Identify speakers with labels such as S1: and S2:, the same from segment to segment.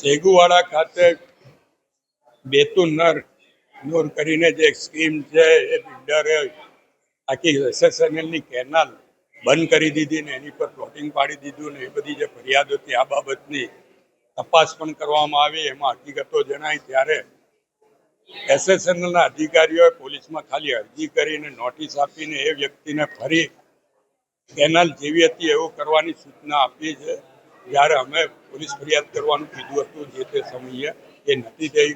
S1: સેગુવાડા ખાતે બેતુન નૂર કરીને જે સ્કીમ છે એ બિલ્ડરે આખી એસએસએનએલની કેનાલ બંધ કરી દીધી ને એની પર પ્લોટિંગ પાડી દીધું ને એ બધી જે ફરિયાદો હતી આ બાબતની તપાસ પણ કરવામાં આવી. એમાં હકીકતો જણાય ત્યારે એસએસએનએલના અધિકારીઓએ પોલીસમાં ખાલી અરજી કરીને નોટિસ આપીને એ વ્યક્તિને ફરી કેનાલ જેવી હતી એવું કરવાની સૂચના આપી છે. જ્યારે અમે પોલીસ ફરિયાદ કરવાનું કીધું હતું જે તે સમયે એ નથી થઈ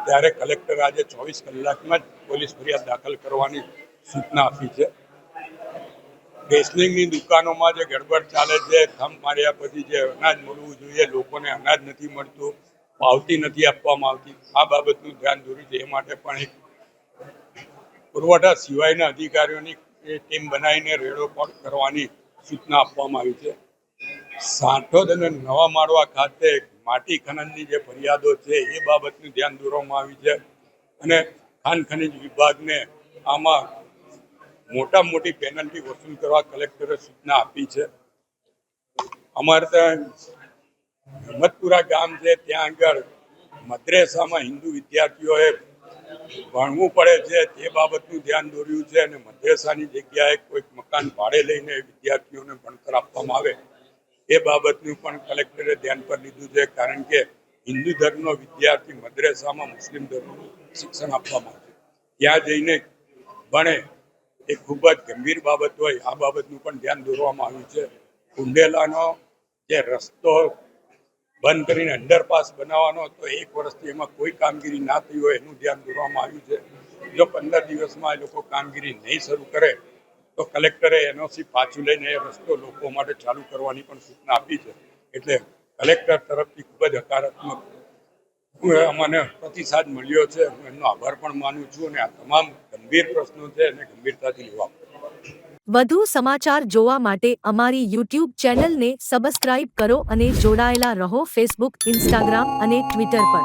S1: ત્યારે કલેક્ટર આજે 24 કલાકમાં જ પોલીસ ફરિયાદ દાખલ કરવાની સૂચના આપી છે. રેશનિંગની દુકાનોમાં જે ગડબડ ચાલે છે, થંભ માર્યા પછી જે અનાજ મળવું જોઈએ લોકોને અનાજ નથી મળતું, પાવતી નથી આપવામાં આવતી, આ બાબતનું ધ્યાન દોર્યું છે. એ માટે પણ એક પુરવઠા સિવાયના અધિકારીઓની ટીમ બનાવીને રેડો પણ કરવાની સૂચના આપવામાં આવી છે. સાંઠોદ અને નવા માળવા ખાતે માટી ખનનની જે ફરિયાદો છે એ બાબતનું ધ્યાન દોરવામાં આવ્યું છે અને ખાણ ખનીજ વિભાગને આમાં મોટામાં મોટી પેનલ્ટી વસૂલ કરવા કલેક્ટરે સૂચના આપી છે. અમારે ત્યાં હિંમતપુરા ગામ છે ત્યાં આગળ મદ્રેસામાં હિન્દુ વિદ્યાર્થીઓએ ભણવું પડે છે તે બાબતનું ધ્યાન દોર્યું છે અને મદ્રેસાની જગ્યાએ કોઈક મકાન ભાડે લઈને વિદ્યાર્થીઓને ભણતર આપવામાં આવે એ બાબતનું પણ કલેક્ટરે ધ્યાન પર લીધું છે. કારણ કે હિન્દુ ધર્મનો વિદ્યાર્થી મદ્રેસામાં મુસ્લિમ ધર્મનું શિક્ષણ આપવામાં આવે ત્યાં જઈને ભણે એ ખૂબ જ ગંભીર બાબત હોય આ બાબતનું પણ ધ્યાન દોરવામાં આવ્યું છે. કુંડેલાનો જે રસ્તો બંધ કરીને અંડરપાસ બનાવવાનો હતો 1 વર્ષથી એમાં કોઈ કામગીરી ના થઈ હોય એનું ધ્યાન દોરવામાં આવ્યું છે. જો 15 દિવસમાં એ લોકો કામગીરી નહીં શરૂ કરે તો કલેક્ટરે એનઓસી પાછું લઈને એ રસ્તો લોકો માટે ચાલુ કરવાની પણ સૂચના આપી છે. એટલે કલેક્ટર તરફથી ખૂબ જ હકારાત્મક અમને પ્રતિસાદ મળ્યો છે. હું એમનો આભાર પણ માનું છું અને આ તમામ ગંભીર પ્રશ્નો છે એને ગંભીરતાથી લેવા.
S2: વધુ સમાચાર જોવા માટે અમારી યુટ્યુબ ચેનલને સબસ્ક્રાઇબ કરો અને જોડાયેલા રહો ફેસબુક, ઇન્સ્ટાગ્રામ અને ટ્વિટર પર.